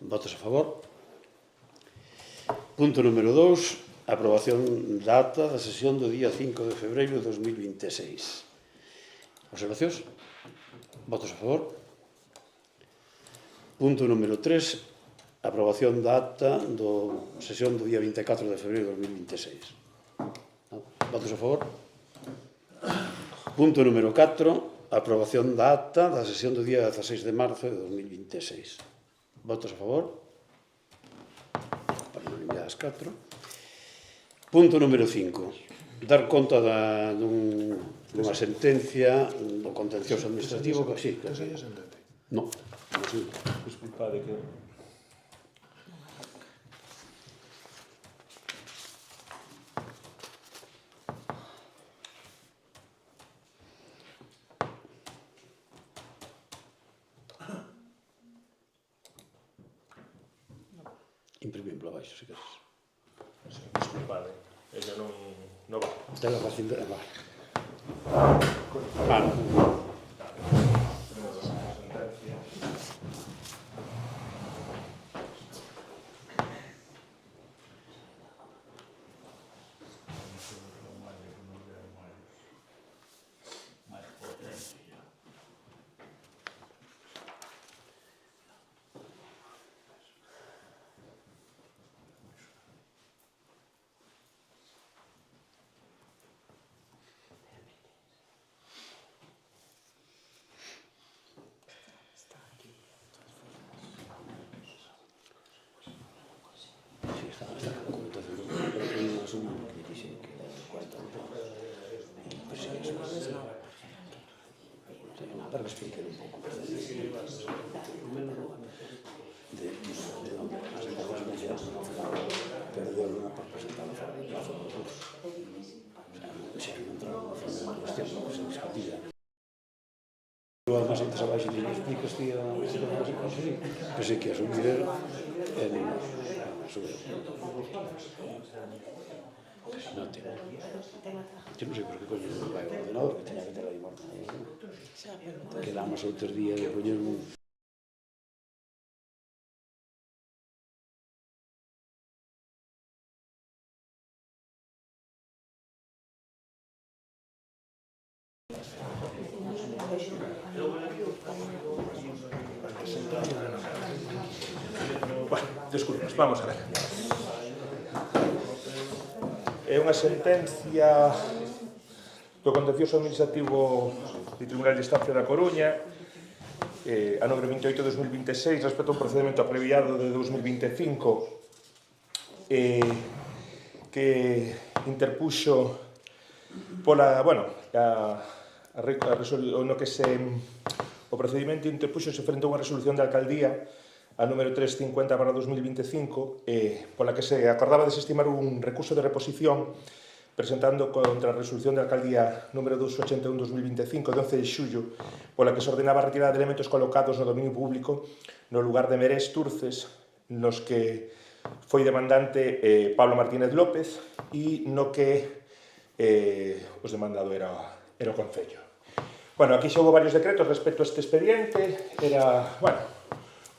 Votos a favor. Punto número 2. Aprobación da acta da sesión do día 5 de febreiro de 2026. Observacións? Votos a favor. Punto número 3. Aprobación da acta da sesión do día 24 de febreiro de 2026. Votos a favor. Punto número 4. Aprobación da acta da sesión do día 16 de marzo de 2026. Votos a favor. Para unanimidade as 4. Punto número 5. Dar conta dunha sentencia do contencioso administrativo. Sí, no. Disculpade que... Imprimir por abaixo, se queres. Disculpade, ella non va. Ten a facilidade, vale. Para que explique un pouco de onde as consecuencias perdeu unha por presentada fora do plazo dos grupos. Se non entraron na forma de cuestión, que se discutía. Además, antes abaixo dille explicas ti a conseguir. Pensei que a subir e non a subir. Non tengo. Eu non sei por que coño non vai ao ordenador, que teña que ter aí morto. Quedamos outros días de poñer un... Bueno, desculpas, vamos a ver. É unha sentencia do contencioso administrativo do Tribunal de Instancia da Coruña, a número 28 de 2026, respecto a un procedimento abreviado de 2025, que interpuxo pola, bueno, o procedimento interpuxose frente a unha resolución de alcaldía a número 350/2025, pola que se acordaba desestimar un recurso de reposición presentando contra a resolución de alcaldía número 281/2025 de 11 de xullo, pola que se ordenaba a retirada de elementos colocados no dominio público no lugar de Merés Turces, nos que foi demandante Pablo Martínez López e no que os demandado era o Concello. Bueno, aquí xa houve varios decretos respecto a este expediente, era, bueno,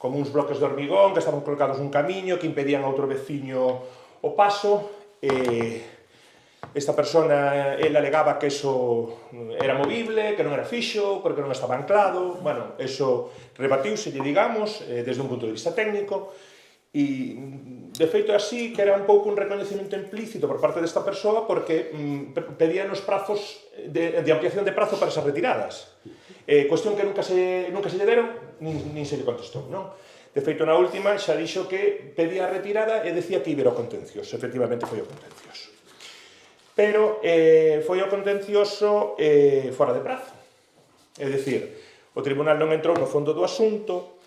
como uns bloques de hormigón que estaban colocados nun camiño que impedían a outro veciño o paso. Esta persona, él alegaba que eso era movible, que non era fixo, porque non estaba anclado. Bueno, eso rebatiuse, digamos, desde un punto de vista técnico, e de feito así que era un pouco un recoñecemento implícito por parte desta persoa, porque pedían os prazos de ampliación de prazo para esas retiradas. Cuestión que nunca se lle deron, nin se lle contestou, non? De feito, na última xa dixo que pedía a retirada e decía que iba ao contencioso. Efectivamente, foi ao contencioso. Pero foi ao contencioso fora de prazo. É dicir, o tribunal non entrou no fondo do asunto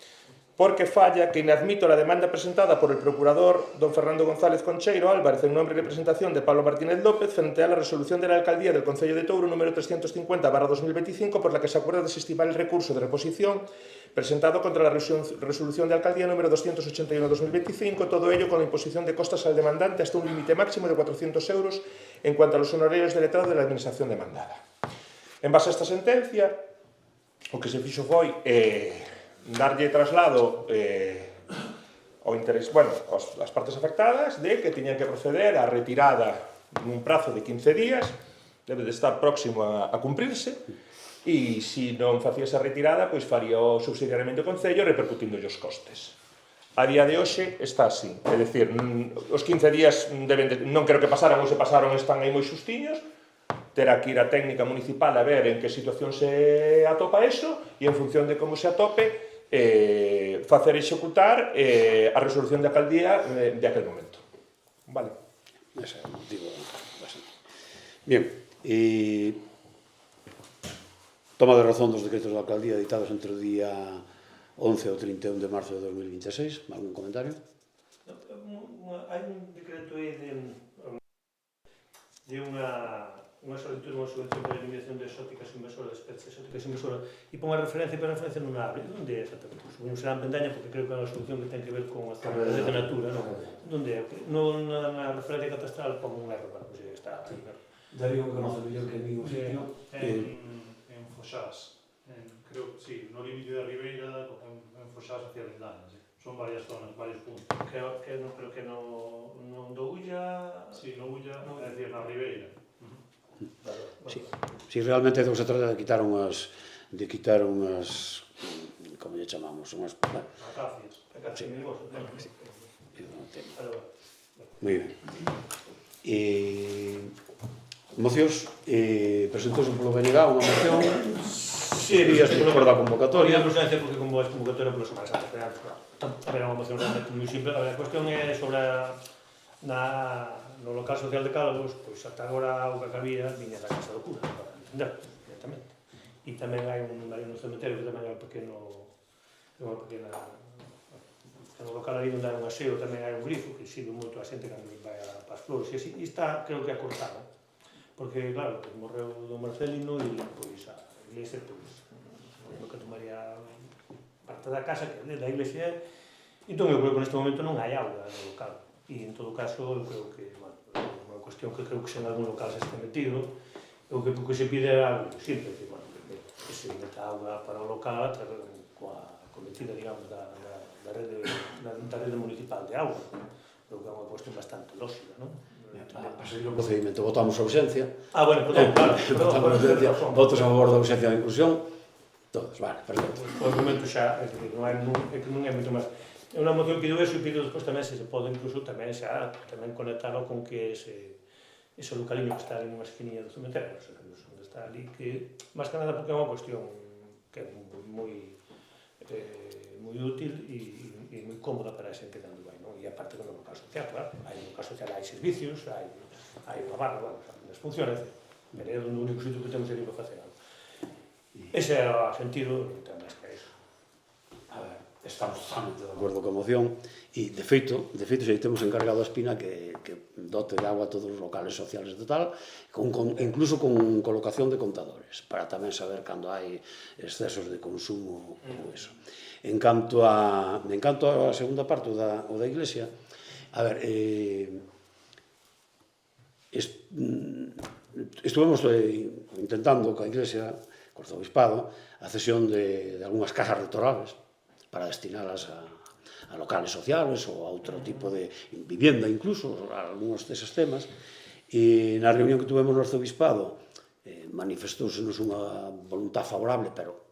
porque falla que inadmito la demanda presentada por el procurador don Fernando González Concheiro Álvarez en nombre y representación de Pablo Martínez López frente a la resolución de la Alcaldía del Concello de Touro número 350/2025 por la que se acuerda desestimar el recurso de reposición presentado contra la resolución de Alcaldía número 281/2025, todo ello con la imposición de costas al demandante hasta un límite máximo de 400 euros en cuanto a los honorarios de letrado de la administración demandada. En base a esta sentencia, o que se fixo foi darlle traslado as partes afectadas de que tiñan que proceder á retirada nun prazo de 15 días, debe de estar próximo a cumprirse, e se non facía esa retirada, pois faría subsidiariamente o Concello repercutindo os costes. A día de hoxe está así, é dicir, os 15 días non creo que pasaran, ou se pasaron están aí moi xustiños, terá que ir a técnica municipal a ver en que situación se atopa eso, e en función de como se atope, facer executar a resolución de alcaldía de aquel momento. Vale. Ese é o motivo bastante. Bien, e toma de razón dos decretos da alcaldía editados entre o día 11 ou 31 de marzo de 2026. Algún comentario? Hai un decreto aí de unha solicitud, unha subvención para a eliminación de exóticas invasoras, de especies exóticas invasoras, e pon a referencia, pero a referencia non abre. Onde é exactamente? Non será en Pendaña, porque creo que é unha solución que ten que ver con a zona de natura, non? Onde é? Non na referencia catastral pon un erro, para que está aí, non? Darío que conoce mellor que mí o sitio. En Foxás, creo que sí, no límite da Ribeira, en Foxás hacia Lindana, sí. Son varias zonas, varios puntos. Pero que non do Ulla... Sí, no Ulla, é dicir, na Ribeira. Si realmente se trata de quitar unhas como lle chamamos, unhas Acacias. Acacias migosas. moi ben. Mocións, presentouse polo BNG unha moción. Serías por da convocatoria. Por procedencia, porque como é convocatoria pola Semana Santa, haberá unha moción realmente moi simple. A cuestión é sobre no local social de Cálagos, pois ata agora o que cabía viña da Casa do Cura, para entender, directamente. E tamén hai un cementerio que tamén é un pequeno, unha pequena... No local ali onde hai un aseo tamén hai un grifo que sirve moito a xente cando vai para as flores, e está, creo que acortada. Porque, claro, morreu don Marcelino e, pois, a iglesia, pois, no que tomaría parte da casa, que da iglesia, entón eu creo que neste momento non hai auga no local. E, en todo caso, eu creo que, bueno, unha cuestión que creo que se en algún local se está metido, o que se pide é algo simple, que, bueno, que se meta auga para o local coa cometida, digamos, da rede municipal de auga. Creo que é unha cuestión bastante lógica, non? Para seguir o procedimento, votamos a ausencia. Bueno, claro. Votamos a ausencia, votos a favor da ausencia da inclusión. Todos, vale, perfecto. O argumento xa, é que non é moito máis. É unha moción que pido eso e pido despois tamén se pode incluso tamén xa tamén conectalo con que ese localiño que está ali nunha esquinilla do cementerio, onde está ali, que máis que nada porque é unha cuestión que é moi útil e moi cómoda para a xente cando vai, non? E aparte que no local social, claro, hai no local social hai servicios, hai unha barra, bueno, as funciones, pero é o único sitio que temos aquí para facer algo. Ese é o sentido, e tamén que é iso. A ver, estamos totalmente de acordo coa moción e, de feito, xa temos encargado a Espina que dote de agua a todos os locales sociales de tal, incluso con colocación de contadores, para tamén saber cando hai excesos de consumo ou eso. En canto a segunda parte, o da Iglesia, a ver, estuvemos intentando coa Iglesia, co Arzobispado, a cesión de algunhas casas rectorales para destinalas a locales sociales ou a outro tipo de vivienda incluso, a algúns deses temas, e na reunión que tuvemos no Arzobispado manifestóusenos unha voluntad favorable, pero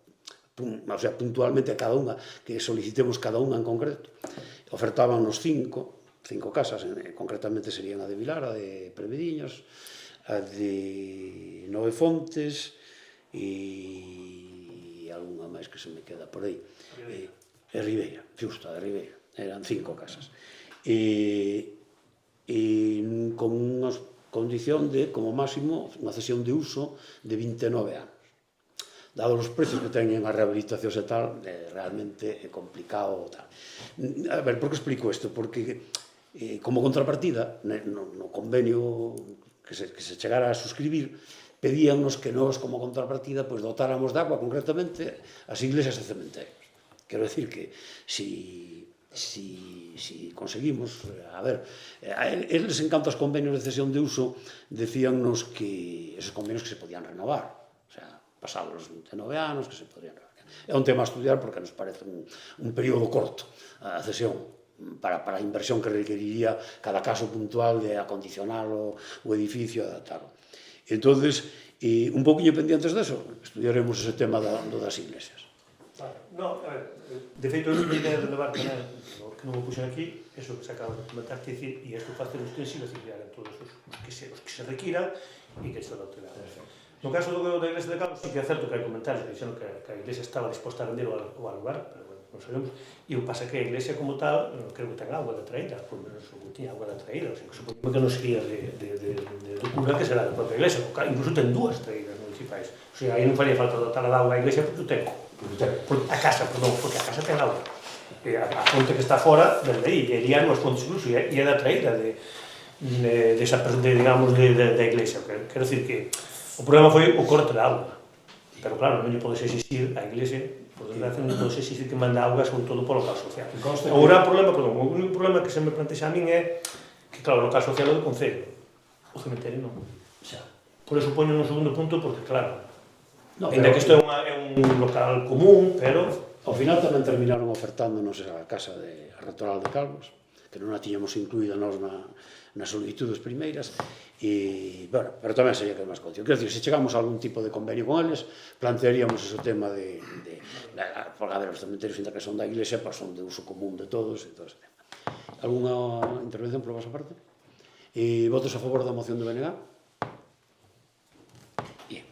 puntualmente a cada unha, que solicitemos cada unha en concreto. Ofertábanos cinco casas, concretamente serían a de Vilar, a de Prevediños, a de Nove Fontes e algunha máis que se me queda por aí. E Ribeira, xusto, a de Ribeira. Eran 5 casas. E con unha condición de, como máximo, unha cesión de uso de 29 anos. Dado os precios que teñen as rehabilitacións e tal, realmente é complicado. A ver, por que explico isto? Porque, como contrapartida, no convenio que se chegara a suscribir, pedíannos que nós, como contrapartida, dotáramos de agua, concretamente, as iglesias e cementerios. Quero decir que, si conseguimos, a ver, eles en canto aos convenios de cesión de uso, decíannos que esos convenios que se podían renovar, o sea, pasados os 29 anos, que se podrían renovar. É un tema a estudiar porque nos parece un período corto a cesión, para a inversión que requeriría cada caso puntual de acondicionar o edificio, adaptarlo. Entonces, un pouquinho pendientes deso, estudiaremos ese tema das iglesias. No, a ver, de feito, eu non idea de relevar tamén, que non o puxen aquí, eso que se acaba de comentar, que dicir, e isto facer os utensilios, en todos os que se requiran e que se adopten. No caso da iglesia de Cabo, sí que é certo que hai comentarios que dixeron que a iglesia estaba disposta a vender o alugar, pero bueno, non sabemos. E o pasa que a iglesia como tal, creo que ten agua de traída, por menos o que tiña agua de traída, o sea, que supoñemos que non sería do cura, que será da propia iglesia, incluso ten dúas traídas municipais. O sea, aí non faría falta dotar a auga a iglesia porque o ten. A casa, perdón, porque a casa ten auga. A fonte que está fora, dende aí, e irían as fontes incluso, e é da traída digamos, da iglesia. Quero dicir que o problema foi o corte da auga. Pero claro, non lle podes exigir a iglesia, por desgracia, non podes exigir que manda auga, sobre todo polo local social. O único problema que se me plantexa a min é que, claro, o local social é do Concello, o cementerio non. Por eso poño no segundo punto, porque claro, ainda que isto é un local común, pero... Ao final tamén terminaron ofertándonos a casa de Rectoral de Calvos, que non a tiñamos incluída nós nas solicitudes primeiras, e, bueno, pero tamén sería que é máis condición. Quero dicir, se chegamos a algún tipo de convenio con eles, plantearíamos ese tema porque, a ver, os cementerios ainda que son da iglesia, pues, son de uso común de todos, e todo ese tema. Alguna intervención por vosa parte? E votos a favor da moción de BNG? Bien.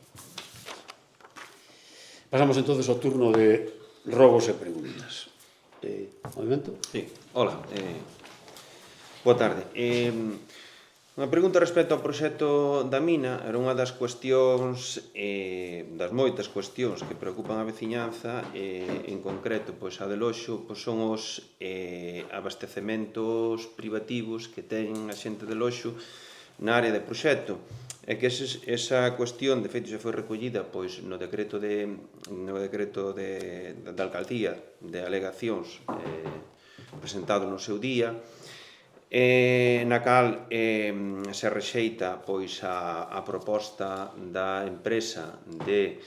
Pasamos entonces ao turno de rogos e preguntas. Movimento? Sí, hola. Boa tarde. Unha pregunta respecto ao proxecto da mina. Era unha das cuestións, das moitas cuestións que preocupan a veciñanza, en concreto, pois a de Loxo, pois son os abastecementos privativos que ten a xente de Loxo na área de proxecto. É que esa cuestión, de feito, xa foi recollida pois no decreto da alcaldía de alegacións presentado no seu día, na cal se rexeita pois a proposta da empresa de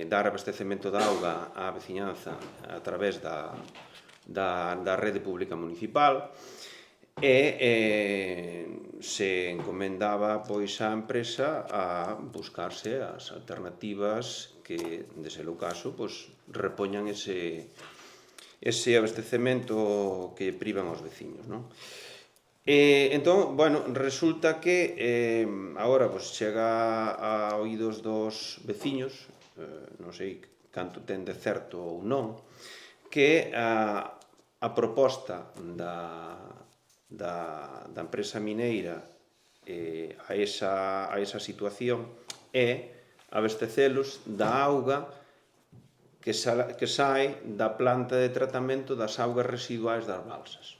dar abastecemento de auga á veciñanza a través da rede pública municipal, e se encomendaba pois á empresa a buscarse as alternativas que, de ser o caso, pois repoñan ese abastecemento que privan aos veciños, non? Entón, bueno, resulta que agora pois chega a oídos dos veciños, non sei canto ten de certo ou non, que a proposta da empresa mineira a esa situación é abastecelos da auga que sae da planta de tratamento das augas residuais das balsas.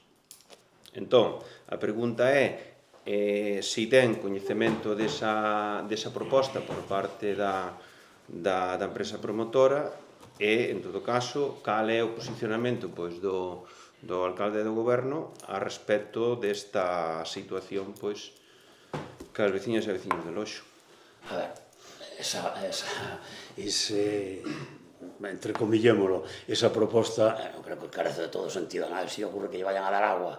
Entón, a pregunta é se ten coñecemento desa proposta por parte da empresa promotora e, en todo caso, cal é o posicionamento pois do alcalde do goberno a respecto desta situación pois que as veciñas e veciños de Loxo. A ver, entrecomillémolo, esa proposta, creo que carece de todo sentido. Nada, se ocurre que lle vayan a dar agua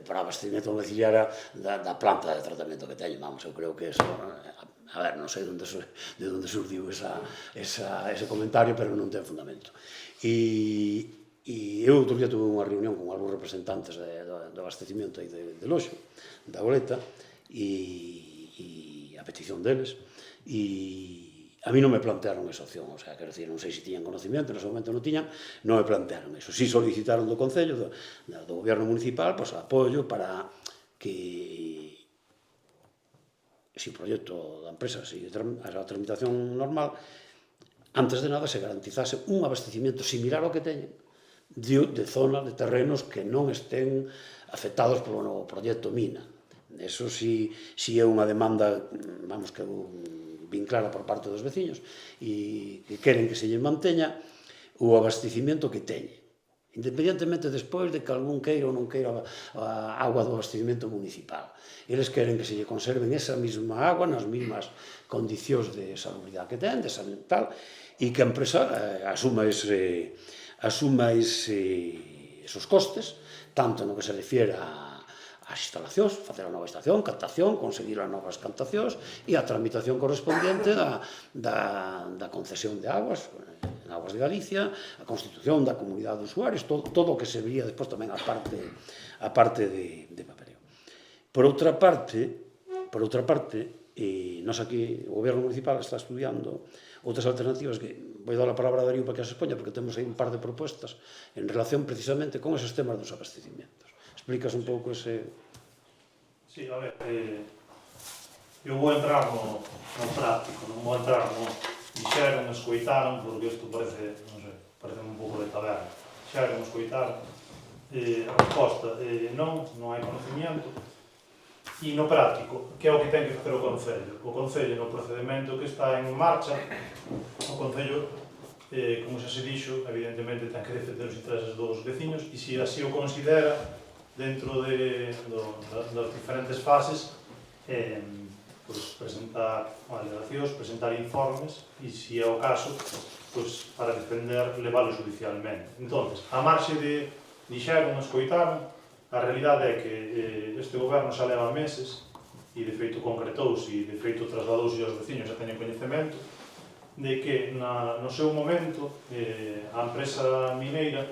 para abastecimiento domiciliario da planta de tratamento que teñen. Vamos, eu creo que eso... A ver, non sei de onde surdiu ese comentario, pero non ten fundamento. E eu outro día tuve unha reunión con algúns representantes do abastecimento de Loxo, da Goleta, e a petición deles, e a mí non me plantearon esa opción, o sea, quero dicir, non sei se tiñan conocimiento, nese momento non tiñan, non me plantearon eso. Si solicitaron do Concello, do Goberno Municipal, pois apoio para que, se o proxecto da empresa, se a tramitación normal, antes de nada se garantizase un abastecimiento similar ao que teñen, de zonas, de terrenos que non estén afectados polo novo proxecto mina. Eso si é unha demanda, vamos, que bin clara por parte dos veciños, e que queren que se lle manteña o abastecimento que teñen, independentemente despois de que algún queira ou non queira a agua do abastecimento municipal. Eles queren que se lle conserven esa mesma agua nas mesmas condicións de salubridade que ten, de sanital, e que a empresa asuma esos costes tanto no que se refiere ás instalacións, facer a nova estación, captación, conseguir as novas captacións e a tramitación correspondiente da concesión de aguas, en Aguas de Galicia, a constitución da comunidade de usuarios, todo o que se vería despois tamén a parte de papeleo. Por outra parte, nós aquí, o goberno municipal está estudiando outras alternativas que vou dar a palabra a Darío para que as expoña, porque temos aí un par de propostas en relación precisamente con esos temas dos abastecimientos. Explicas un pouco ese... Sí, a ver, eu vou entrar no práctico, non vou entrar no dixeron, escoitaron, porque isto parece, non sei, parece un pouco de taberna. Dixeron, escoitaron, a resposta, non hai conocimiento. E no práctico, que é o que ten que facer o Concello? O Concello, no procedimento que está en marcha, o Concello, como xa se dixo, evidentemente ten que defender os intereses dos veciños e se así o considera dentro das diferentes fases, pues, presentar alegacións, presentar informes e, se é o caso, pues, para defender, leválo judicialmente. Entón, a marxe de dixeron, escoitaron, a realidade é que este goberno xa leva meses e de feito concretouse e de feito trasladouse aos veciños, xa teñen coñecemento de que no seu momento a empresa mineira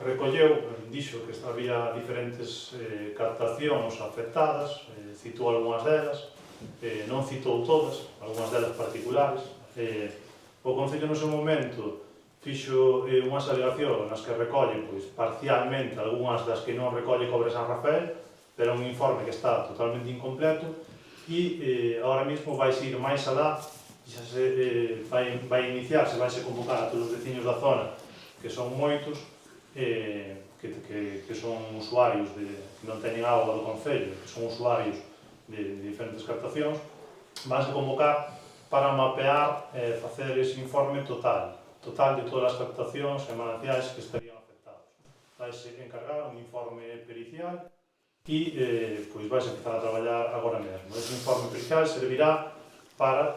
recolleu, dixo que había diferentes captacións afectadas, citou algunhas delas, non citou todas, algunhas delas particulares. O Concello no seu momento fixo unhas alegacións nas que recolle parcialmente algunhas das que non recolle Cobre San Rafael, pero é un informe que está totalmente incompleto e agora mesmo vai ir máis alá, vai iniciarse, vai se convocar a todos os veciños da zona, que son moitos, que son usuarios que non teñen auga do Concello, que son usuarios de diferentes captacións, vanse convocar para mapear e facer ese informe total de todas as captacións e mananciais que estarían afectados. Vaise encargar un informe pericial e vaise empezar a traballar agora mesmo. Ese informe pericial servirá para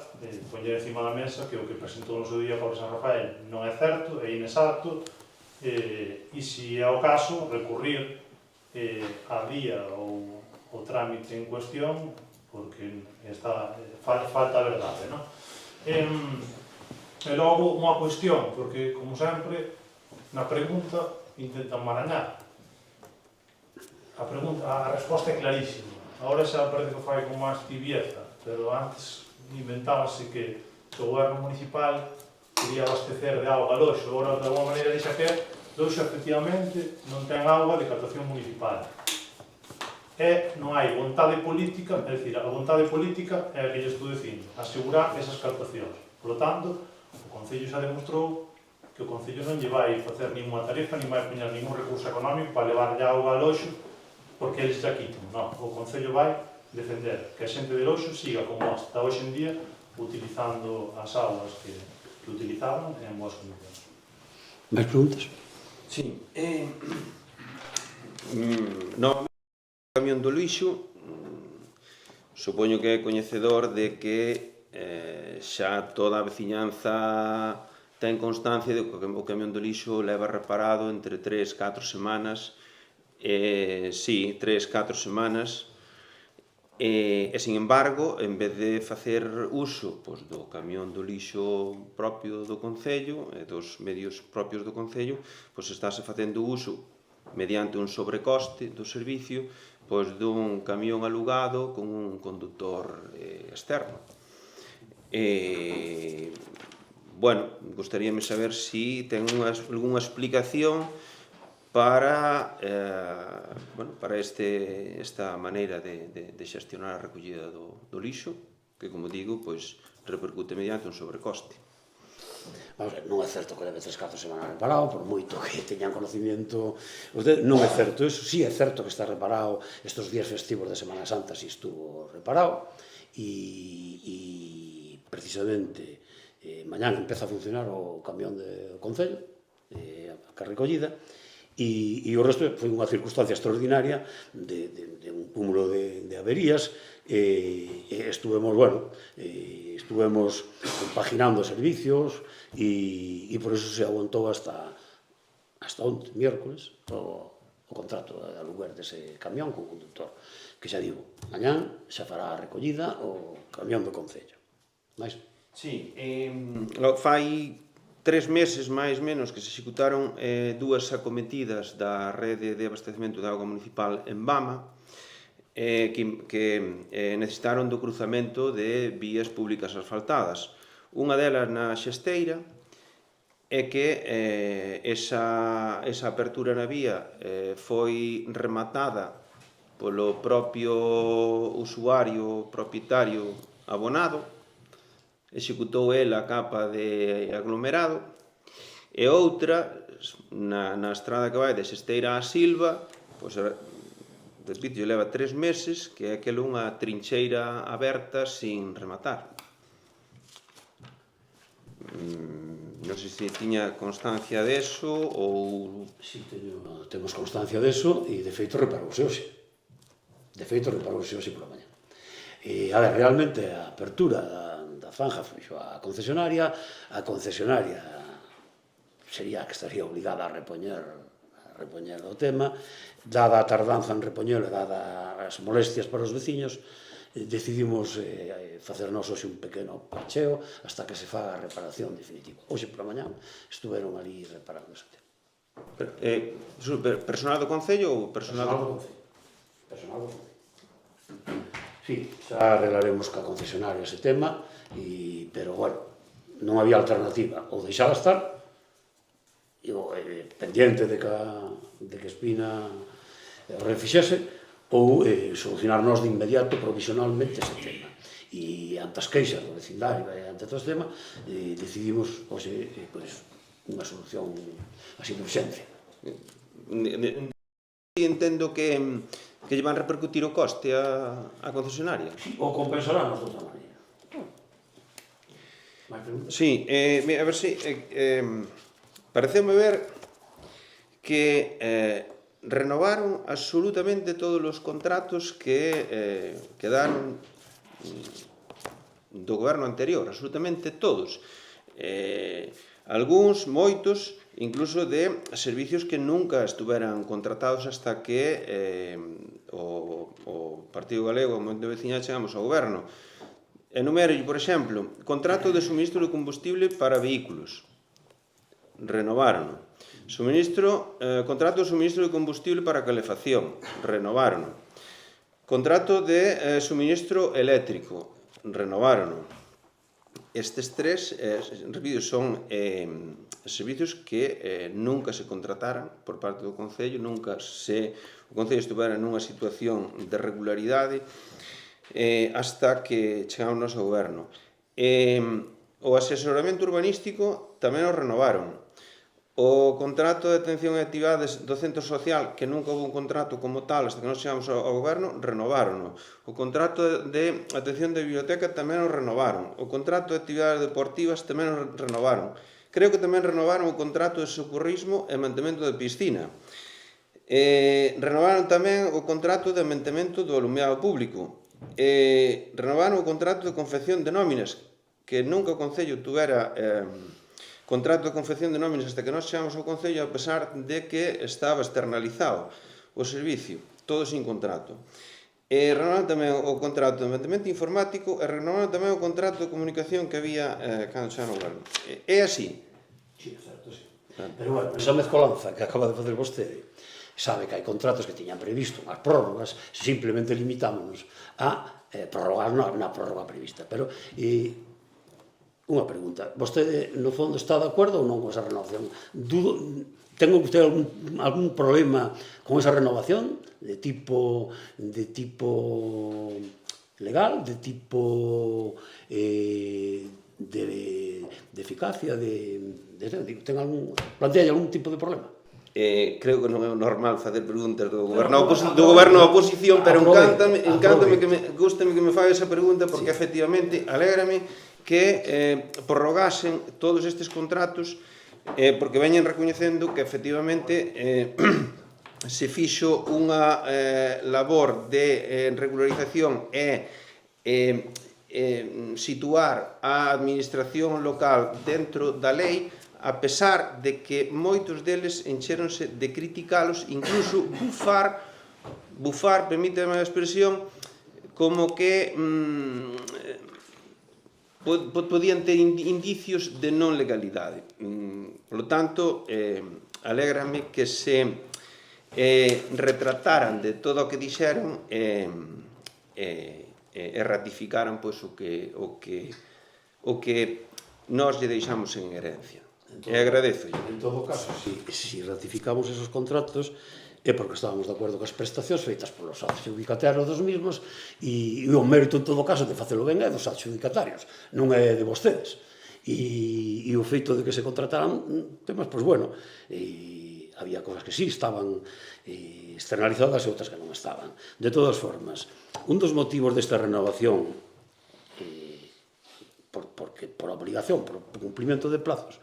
poñer encima da mesa que o que presentou no seu día Cobre San Rafael non é certo, é inexacto, e se é o caso, recurrir a vía ou o trámite en cuestión, porque falta a verdade, non? E logo unha cuestión, porque, como sempre, na pregunta intentan marañar. A resposta é clarísima. Agora xa parece que fai con máis tibieza, pero antes inventábase que o goberno municipal quería abastecer de auga Loxo. Agora, de alguma maneira, dixa que Loxo, efectivamente, non ten auga de captación municipal. Non hai vontade política, é dicir, a vontade política é a que lle estou dicindo, asegurar esas captacións. Por lo tanto, o Concello xa demostrou que o Concello non lle vai facer ninguna tarefa, nin vai poñer ningún recurso económico para levar a auga a Loxo porque eles xa quitan. Non, o Concello vai defender que a xente de Loxo siga como hasta hoxe en día utilizando as augas que utilizaban en boas condicións. Mais preguntas? Sí. No camión do lixo, supoño que é coñecedor de que xa toda a veciñanza ten constancia de que o camión do lixo leva reparado entre 3-4 semanas, sí, 3-4 semanas, e, sin embargo, en vez de facer uso do camión do lixo propio do Concello e dos medios propios do Concello, estáse facendo uso mediante un sobrecoste do servicio dun camión alugado con un conductor externo. Bueno, gostaríame saber se ten algunha explicación para esta maneira de xestionar a recollida do lixo, que, como digo, repercute mediante un sobrecoste. Vamos a ver, non é certo que leve 3-4 semanas reparado, por moito que teñan conocimiento, non é certo eso, sí é certo que está reparado estes días festivos de Semana Santa, si estuvo reparado, e precisamente mañán empeza a funcionar o camión do Concello, a recollida, e o resto foi unha circunstancia extraordinaria de un cúmulo de averías, e estuvemos compaginando servicios, e por eso se aguantou hasta onte, miércoles, o contrato de aluguer dese camión con conductor, que xa digo, mañán xa fará a recollida o camión do Concello. Mais? Sí, fai 3 meses, máis menos, que se executaron dúas acometidas da rede de abastecemento de auga municipal en Bama, que necesitaron do cruzamento de vías públicas asfaltadas. Unha delas na Xesteira, é que esa apertura na vía foi rematada polo propio usuario propietario abonado, executou el a capa de aglomerado, e outra, na estrada que vai de Xesteira a Silva, pois, repito, leva 3 meses, que é aquela unha trincheira aberta sin rematar. Non sei se tiña constancia deso ou... Si, temos constancia deso e, de feito, reparouse hoxe. De feito, reparouse hoxe pola mañá. E, a ver, realmente, a apertura da zanja foi a concesionaria sería a que estaría obligada a repoñer o tema, dada a tardanza en repoñelo, dada as molestias para os veciños, decidimos facernos hoxe un pequeno parcheo hasta que se faga a reparación definitiva. Hoxe pola mañá estuveron ali reparando ese tema. Personal do Concello ou personal do... Personal do Concello. Sí, xa arreglaremos ca concesionaria ese tema, pero, bueno, non había alternativa. Ou deixala estar, pendiente de que Espina refixese, ou solucionarnos de inmediato, provisionalmente, ese tema. E ante as queixas do vecindario e ante todo ese tema, decidimos hoxe unha solución así de urxencia. Entendo que lle van repercutir o coste á concesionaria. O compensarán de outra maneira. Máis preguntas? Sí, a ver se... pareceume ver que renovaron absolutamente todos os contratos que quedaron do goberno anterior, absolutamente todos. Algúns, moitos, incluso de servicios que nunca estuveran contratados hasta que o Partido Galego, o Movemento de Veciña, chegamos ao goberno. Enumero, por exemplo, contrato de suministro de combustible para vehículos. Renovaron. Contrato de suministro de combustible para calefacción. Renovaron. Contrato de suministro eléctrico. Renovaron. Estes tres, repito, son servicios que nunca se contrataran por parte do Concello, nunca o Concello estuvera nunha situación de regularidade hasta que chegamos ao goberno. O asesoramento urbanístico tamén o renovaron. O contrato de atención e actividades do centro social, que nunca houve un contrato como tal hasta que nos chegamos ao goberno, renovaron. O contrato de atención de biblioteca tamén o renovaron. O contrato de actividades deportivas tamén o renovaron. Creo que tamén renovaron o contrato de socorrismo e mantemento de piscina. Renovaron tamén o contrato de mantemento do alumiado público. Renovaron o contrato de confección de nóminas, que nunca o Concello tuvera contrato de confección de nóminas hasta que nos chegamos ao Concello, a pesar de que estaba externalizado o servicio, todo sin contrato. Renovaron tamén o contrato de mantemento informático e renovaron tamén o contrato de comunicación que había cando xa no goberno. É así. Sí, é certo, sí. Pero, bueno, esa mezcolanza que acaba de facer vostede, sabe que hai contratos que tiñan previsto unhas prórrogas, simplemente limitámonos a prorrogar na prórroga prevista. Pero, unha pregunta, vostede no fondo está de acordo ou non con esa renovación? Ten vostede algún problema con esa renovación de tipo legal, de tipo de eficacia, plantea algún tipo de problema? Creo que non é normal facer preguntas do goberno a oposición, pero encántame que me faga esa pregunta, porque efectivamente alégrame que prorrogasen todos estes contratos, porque veñen recoñecendo que efectivamente se fixo unha labor de regularización e situar a administración local dentro da lei a pesar de que moitos deles encheronse de criticalos, incluso bufar, permíteme a expresión, como que podían ter indicios de non legalidade. Por lo tanto, alégrame que se retrataran de todo o que dixeron e ratificaran pois, o que nós lle deixamos en herencia. E agradezo. En todo caso, si ratificamos esos contratos é porque estábamos de acordo cas prestacións feitas polos adxudicatarios dos mismos e o mérito en todo caso de facelo ben é dos adxudicatarios, non é de vostedes. E o feito de que se contrataran temas, pois bueno, había cosas que sí estaban externalizadas e outras que non estaban. De todas formas, un dos motivos desta renovación por obligación, por cumplimento de plazos,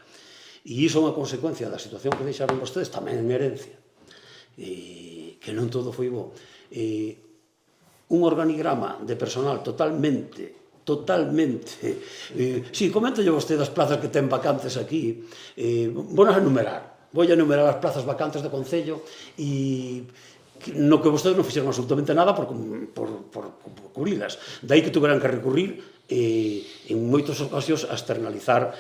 e iso é unha consecuencia da situación que deixaron vostedes tamén en herencia, que non todo foi bo. Un organigrama de personal totalmente si, coméntalle vostede as plazas que ten vacantes aquí, vou a enumerar as plazas vacantes do Concello e no que vostedes non fixeron absolutamente nada por cubrilas, dai que tuveran que recurrir en moitas ocasións a externalizar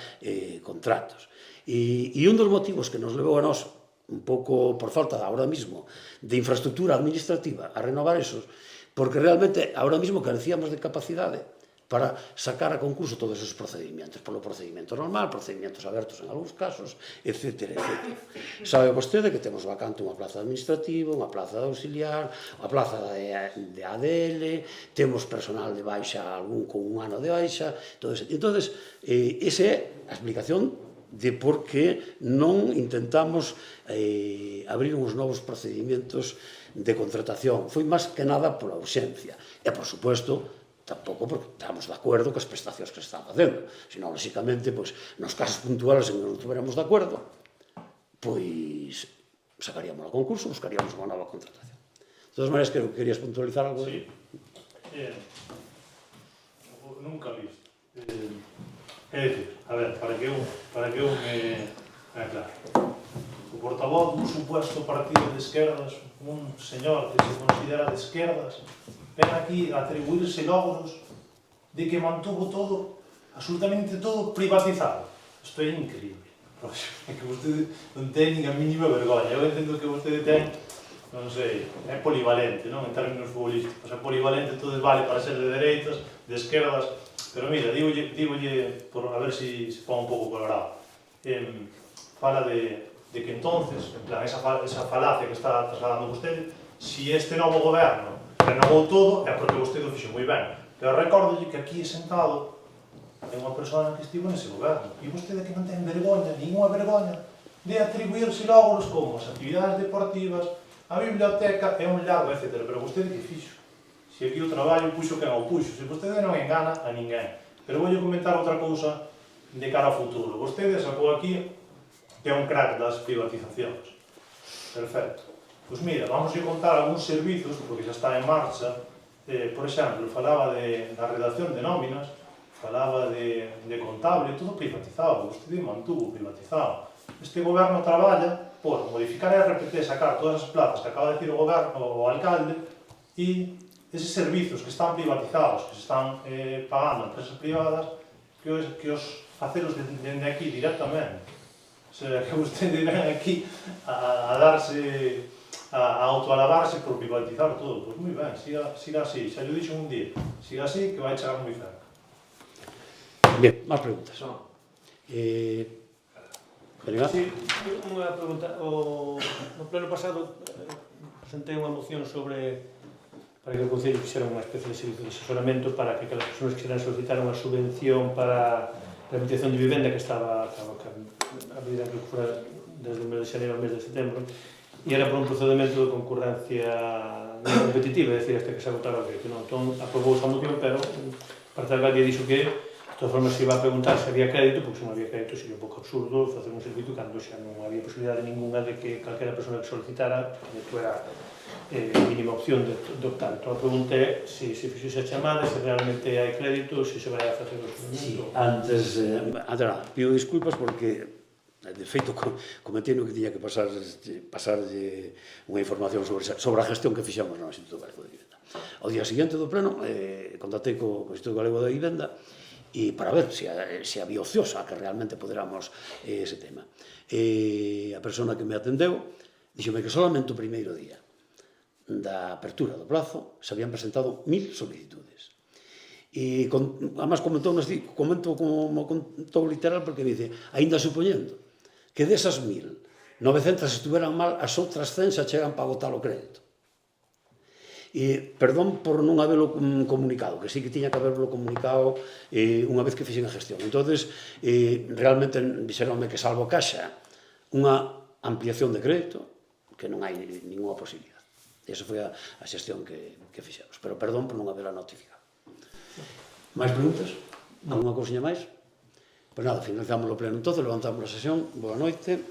contratos. E un dos motivos que nos levou a nós un pouco por falta ahora mismo de infraestructura administrativa a renovar esos, porque realmente ahora mismo carecíamos de capacidade para sacar a concurso todos esos procedimentos, polo procedimento normal, procedimentos abertos en algúns casos, etc. Sabe vostede que temos vacante unha plaza administrativa, unha plaza de auxiliar, unha plaza de ADL, temos personal de baixa, algún con un ano de baixa, entón, esa é a explicación de por que non intentamos abrir uns novos procedimentos de contratación. Foi máis que nada pola urxencia. E, por suposto, tampouco porque estamos de acordo coas prestacións que se están facendo. Senón, lóxicamente, nos casos puntuales en que non estuveramos de acordo, pois sacaríamos o concurso, buscaríamos unha nova contratación. De todas maneiras, creo que querías puntualizar algo. Sí. Nunca visto. É dicir, a ver, para que eu me aclare. O portavoz dun supuesto partido de esquerdas, un señor que se considera de esquerdas, ven aquí a atribuirse logros de que mantuvo todo, absolutamente todo, privatizado. Isto é increíble. É que vostede non ten nin a mínima vergoña. Eu entendo que vostede ten, non sei, é polivalente, non? En términos futbolísticos. É polivalente, todo vale para ser de dereitas, de esquerdas. Pero mira, dígolle por a ver se pon un pouco colorado. Fala de que entonces, en plan, esa falacia que está trasladando vostede, si este novo goberno renovou todo, é porque vostede o fixo moi ben. Pero recórdolle que aquí sentado é unha persona que estivo nese goberno. E vostede que non ten vergoña, ninguna vergoña, de atribuirse logros como as actividades deportivas, a biblioteca e un lago, etc. Pero vostede que fixo? Se aquí o traballo puxo quen o puxo, se vostede non engana a ninguén. Pero voulle comentar outra cousa de cara ao futuro. Vostede sacou aquí que é un crack das privatizacións. Perfecto. Pois mira, vamos a contar algúns servizos, porque xa está en marcha. Por exemplo, falaba da redacción de nóminas, falaba de contable, todo privatizado. Vostede mantuvo privatizado. Este goberno traballa por modificar a RPT, sacar todas as plazas que acaba de decir o alcalde e eses servizos que están privatizados, que se están pagando a empresas privadas, que os facelos dende aquí directamente. O sea, que vostede ven aquí a darse, a autoalabarse por privatizar todo. Pois moi ben, siga así, xa lle dixo un día, siga así que vai chegar moi cerca. Bien, máis preguntas. Sí, unha pregunta. No pleno pasado presentei unha moción sobre para que o Concello fixera unha especie de servicio de asesoramento para que aquelas persoas que queran solicitar unha subvención para a rehabilitación de vivenda que estaba a vida que fora desde o mes de xaneiro ao mes de setembro e era por un procedimento de concurrencia non competitiva, é dicir, hasta que se agotara o crédito. Entón, aprobou esa moción, pero parte da Galia dixo que de todas formas se iba a preguntar se había crédito, porque se non había crédito sería un pouco absurdo facer un servicio cando xa non había posibilidade ninguna de que calquera persona que solicitara era mínima opción de optar. Entón a pregunta é se fixose a chamada, se realmente hai crédito, se se vai a facer o experimento. Sí, antes nada, pido disculpas porque De feito, cometino que tiña que pasarlle unha información sobre a gestión que fixamos no Instituto Galego de Vivenda. Ao día seguinte do pleno, contactei co Instituto Galego de Vivenda e para ver se había ociosa que realmente poderamos ese tema. A persona que me atendeu díxome que solamente o primeiro día da apertura do plazo se habían presentado 1000 solicitudes. E además comento como contou literal porque dice, aínda supoñendo que desas 1000, 900 estuveran mal, as outras 100 xa chegan para botar o crédito. E perdón por non habelo comunicado, que sí que tiña que haberlo comunicado unha vez que fixen a gestión. Entonces, realmente dixeronme que salvo caixa unha ampliación de crédito, que non hai ninguna posibilidad. Esa foi a xestión que fixemos. Pero perdón por non habela notificado. Mais preguntas? Alguna cousiña máis? Pois nada, finalizamos o pleno entonces, levantamos a sesión. Boa noite.